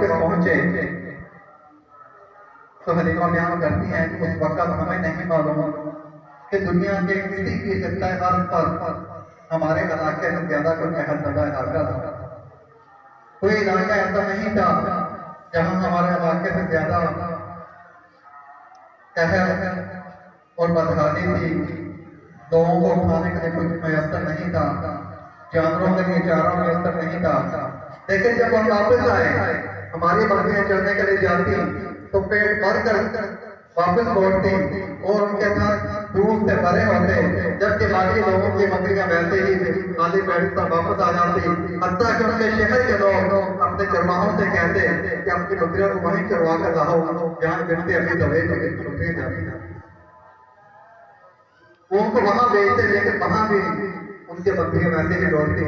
वापस पहुंचे तो हलीमा बयान करती हैं कि उस वक्त हमें नहीं मालूम कि दुनिया के किसी की खित्ता पर हमारे इलाके से ज्यादा कोई अहद इलाका था। कोई इलाका ऐसा नहीं था जहां हमारे इलाके से ज्यादा कहर और बदहाली थी। लोगों को खाने के लिए कुछ मैसर नहीं था, जानवरों के लिए चारा मैसर नहीं था। लेकिन जब हम वापस आए, हमारी बकरियां चढ़ने के लिए जाती तो पेट भर कर वापस लौटती और उनके साथ दूध से भरे होते, जबकि बाकी लोगों की बकरियां वैसे ही खाली पेट पर वापस आ जाती। हत्ता कि उनके शहर के लोग अपने चरवाहों से कहते कि अपनी बकरियों को वहीं चरवा कर लाओ जहाँ गिनती अभी दबे बकरियां जाती हैं। वो उनको वहां भेजते, लेकिन वहां भी उनके बकरियां वैसे ही लौटती।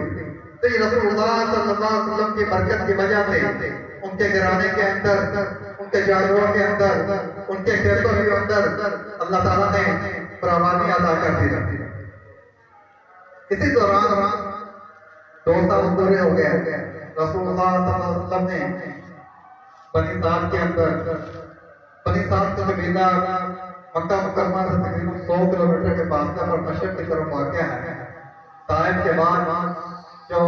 तो ये रसूलुल्लाह सल्लल्लाहु अलैहि वसल्लम की बरकत की वजह से उनके घराने के अंदर, उनके जानवरों के अंदर, उनके खेतों के अंदर अल्लाह ताला ने बराबरी अदा कर दी। इसी दौरान 2 साल पूरे हो गए। रसूलुल्लाह सल्लल्लाहु अलैहि वसल्लम ने बनी साल के अंदर, बनी साल का कबीला मक्का मुकर्रमा से तकरीबन 100 किलोमीटर के फासले पर मशरक की तरफ वाक़या है। ताइफ के बाद जो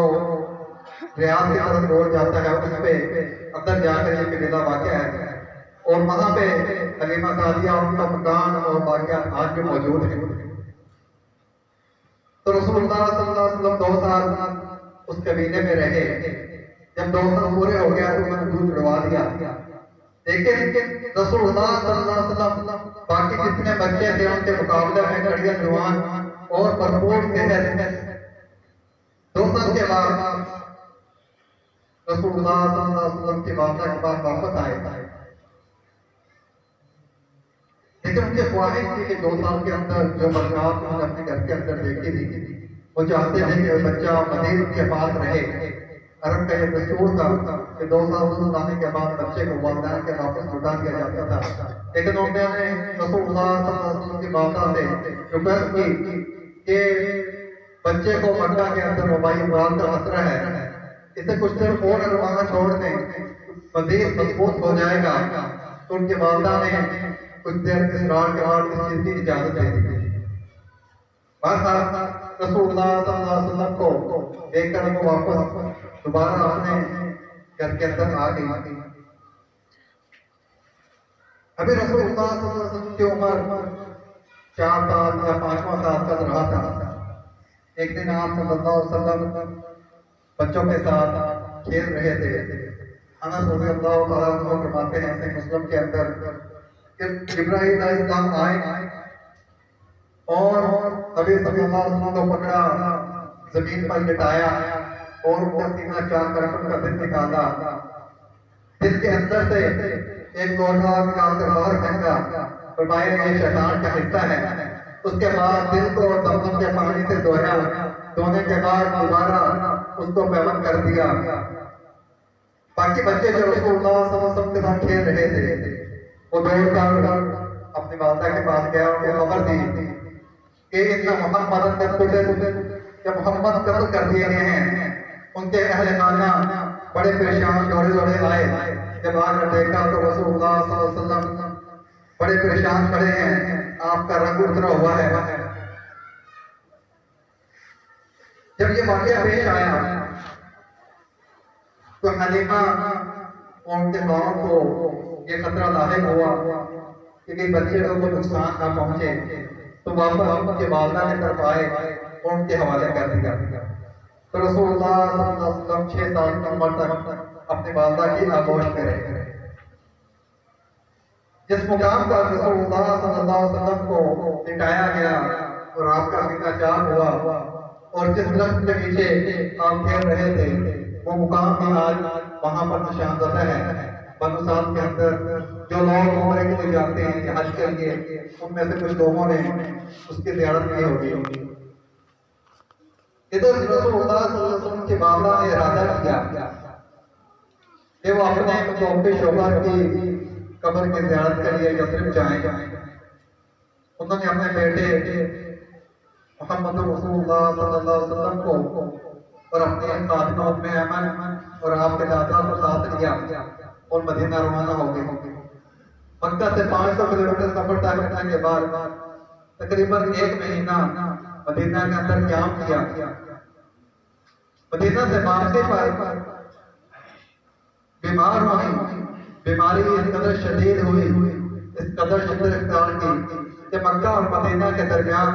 रियाद की तरफ रोड जाता है उस पे अंदर जाकर ये कबीला वाक़या है और वहां पे हलीमा सादिया, उनका मकान और वाक़या आज भी मौजूद है। तो रसूलुल्लाह सल्लल्लाहु अलैहि वसल्लम 2 साल उस कबीले में रहे। जब 2 साल पूरे हो गया तो उन्होंने दूध छुड़वा दिया। लेकिन रसूलुल्लाह सल्लल्लाहु अलैहि वसल्लम बाकी जितने बच्चे थे उनके मुकाबले में कड़िया जवान और भरपूर सेहत। 2 साल के बाद रसूलुल्लाह सल्लल्लाहु अलैहि वसल्लम की वाक़या के बाद वापस आए। लेकिन उनके ख्वाहिश थी कि 2 साल के अंदर जो बरकत उन्होंने अपने घर के अंदर देखी थी, वो चाहते थे कि बच्चा मजीद उनके पास रहे। अरब का ये दस्तूर था कि 2 साल दूध लाने के बाद बच्चे को वालिदैन के वापस लौटा दिया जाता था। लेकिन उन्होंने रसूलुल्लाह सल्लल्लाहु अलैहि वसल्लम की वाक़ा से रिक्वेस्ट की कि बच्चे को मक्का के अंदर वबाई बात का खतरा है, इसे कुछ देर और वहां छोड़ दें, मजीद मजबूत हो जाएगा। तो उनके वालिदा ने कुछ देर इसरार के बाद इस चीज की इजाजत दे दी। रसूलुल्लाह सल्लल्लाहु अलैहि वसल्लम को देखकर वो वापस दोबारा अपने घर के अंदर आ गई। अभी रसूलुल्लाह सल्लल्लाहु अलैहि वसल्लम की उम्र 4 साल या 5वां साल का रहा था। एक दिन आप सल्लल्लाहु अलैहि वसल्लम बच्चों के साथ खेल रहे थे। अनस रज़ियल्लाहु तआला अन्हु फरमाते हैं कि मुस्लिम के अंदर जिब्राइल अलैहिस्सलाम आए और नबी सल्लल्लाहु अलैहि वसल्लम को पकड़ा, जमीन पर लिटाया और उनका सीना चाक कर उनका दिल निकाला। दिल के अंदर से एक लोटा निकालकर बाहर फेंका, फरमाया ये शैतान का हिस्सा है। उसके बाद दिल को ज़मज़म के पानी से धोया, धोने के बाद दोबारा उसको पैबंद कर दिया। बाकी बच्चे जो रसूलुल्लाह सल्लल्लाहु अलैहि वसल्लम के साथ खेल रहे थे, वो दौड़कर अपनी वालिदा के पास गया और खबर दी कि इतना मोहम्मद मोहम्मद कत्ल कर दिए गए हैं। उनके अहले खाना बड़े परेशान दौड़े दौड़े आए। जब आकर देखा तो रसूलुल्लाह सल्लल्लाहु अलैहि वसल्लम बड़े परेशान खड़े हैं, आपका रंग उतरा हुआ है। जब ये वाक़या पेश आया तो हलीमा और उनके गांव को ये खतरा लाहिक हुआ कि बच्चे को नुकसान ना पहुंचे। तो वापस उनके वालिदा की तरफ आए और उनके हवाले कर दिया। तो रसूलुल्लाह सल्लल्लाहु अलैहि वसल्लम 6 साल की उम्र तक अपनी वालिदा की आगोश में रहे। जिस मुकाम पर रसूलुल्लाह सल्लल्लाहु अलैहि वसल्लम को लिटाया गया और आपका सीना चाक हुआ और जिस दरख्त के नीचे आप खेल रहे थे, वो मुकाम भी आज वहां पर निशानज़दा है। बनु साद के अंदर जो लोग उम्रे के लिए जाते हैं हज के लिए, उनमें से कुछ लोगों ने उसकी ज़ियारत की होगी। इधर रसूलुल्लाह सल्लल्लाहु अलैहि वसल्लम की वालिदा ने इरादा किया कि वो अपने मुतवफ़्फ़ी शोहर की कब्र की ज़ियारत के लिए यथरिब जाएं। उन्होंने अपने बेटे मोहम्मद रसूलुल्लाह सल्लल्लाहु अलैहि वसल्लम को और अपने खातिमा उम्मे ऐमन और आपके दादा को साथ लिया और मदीना रवाना हो गए। मक्का से 500 किलोमीटर सफर तय करने के बाद तकरीबन 1 महीना मदीना के अंदर क्याम किया। मदीना से वापसी पर बीमार हुई, बीमारी इस कदर शदीद हुई, इस कदर शिद्दत इख्तियार की कि मक्का और मदीना के दरमियान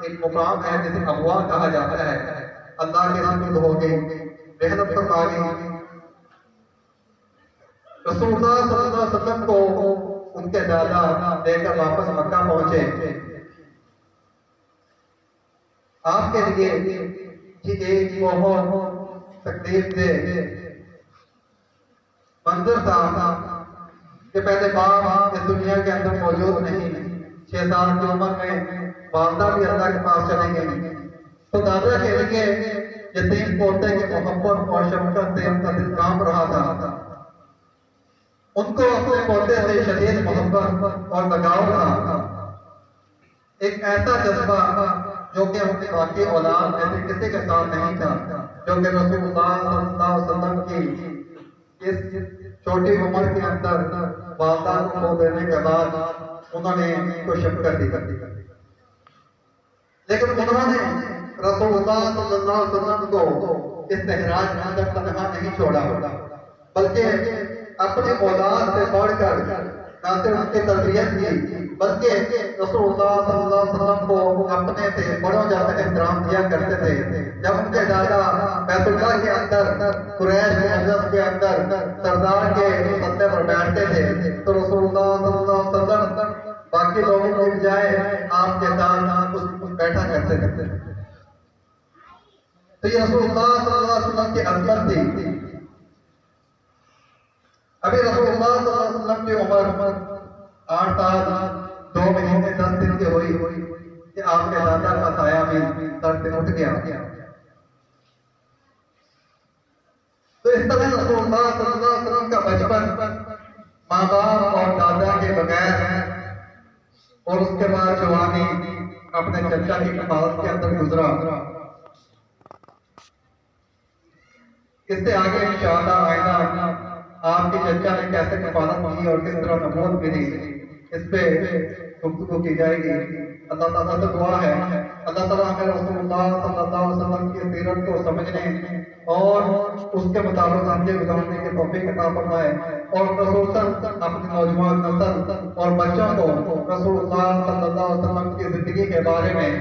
एक मुकाम है जिसे अबवा कहा जाता है। अल्लाह के सुपुर्द हो गई, मेहनत फरमा गई। रसूलुल्लाह सल्लल्लाहु अलैहि वसल्लम को उनके दादा लेकर वापस मक्का पहुंचे। आपके लिए ये एक बहुत तकलीफ दे मंजर था कि पहले बाप इस दुनिया के अंदर मौजूद नहीं, 6 साल की उम्र में वालदा भी अल्लाह के पास चले गए। तो दादा के लिए यतीम पोते की मोहब्बत और शफकत से उनका दिल कांप रहा था। उनको अपने पोते से शदीद मोहब्बत और लगाव था, एक ऐसा जज्बा जो कि उनकी बाकी औलाद में से किसी के साथ नहीं था, जो कि रसूलुल्लाह सल्लल्लाहु अलैहि वसल्लम की इस छोटी उम्र के अंदर वालदा को खो देने के बाद उन्होंने उनको शफकत दी। लेकिन उन्होंने रसूलुल्लाह सल्लल्लाहु अलैहि वसल्लम को इस सहराज के अंदर तन्हा नहीं छोड़ा, बल्कि अपनी औलाद से बढ़कर न सिर्फ उनकी तरबियत की, बल्कि रसूलुल्लाह सल्लल्लाहु अलैहि वसल्लम को अपने से बड़ों जैसा एहतराम दिया करते थे। जब उनके दादा बैतुल्लाह के अंदर कुरैश मजलिस के अंदर सरदार के सत्ते पर बैठते थे तो रसूलुल्लाह सल्लल्लाहु अलैहि वसल्लम बाकी लोगों की बजाय आपके साथ उस बैठा करते थे। तो ये रसूलुल्लाह सल्लल्लाहु अलैहि वसल्लम की अज़मत थी। अभी रसूलुल्लाह सल्लल्लाहु अलैहि वसल्लम की उम्र 8 साल 2 महीने 10 दिन की हुई कि आपके दादा का साया भी सर से उठ गया। तो इस तरह रसूलुल्लाह सल्लल्लाहु अलैहि वसल्लम का बचपन माँ बाप और दादा के बगैर और उसके बाद जवानी अपने चचा की कफालत के अंदर गुजरा। इससे आगे इंशाअल्लाह आइंदा आपके चचा ने कैसे कफालत की और किस तरह नबूवत मिली, इस पे गुफ्तगू की जाएगी। अल्लाह ताला से दुआ है अल्लाह ताला हमें रसूलुल्लाह सल्लल्लाहु अलैहि वसल्लम की सीरत को समझने और उसके मुताबिक ज़िंदगी गुजारने की तौफीक अता फरमाए और ख़ुसूसन अपनी नौजवान नस्ल और बच्चों को रसूलुल्लाह सल्लल्लाहु अलैहि वसल्लम की ज़िंदगी के बारे में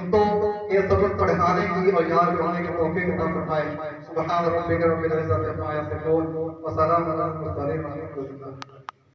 उनको ये सबक पढ़ाने की और याद करने की तौफीक अता फरमाए। सुब्हान रब्बिका रब्बिल इज़्ज़ति अम्मा यसिफून व सलामुन अलल मुरसलीन।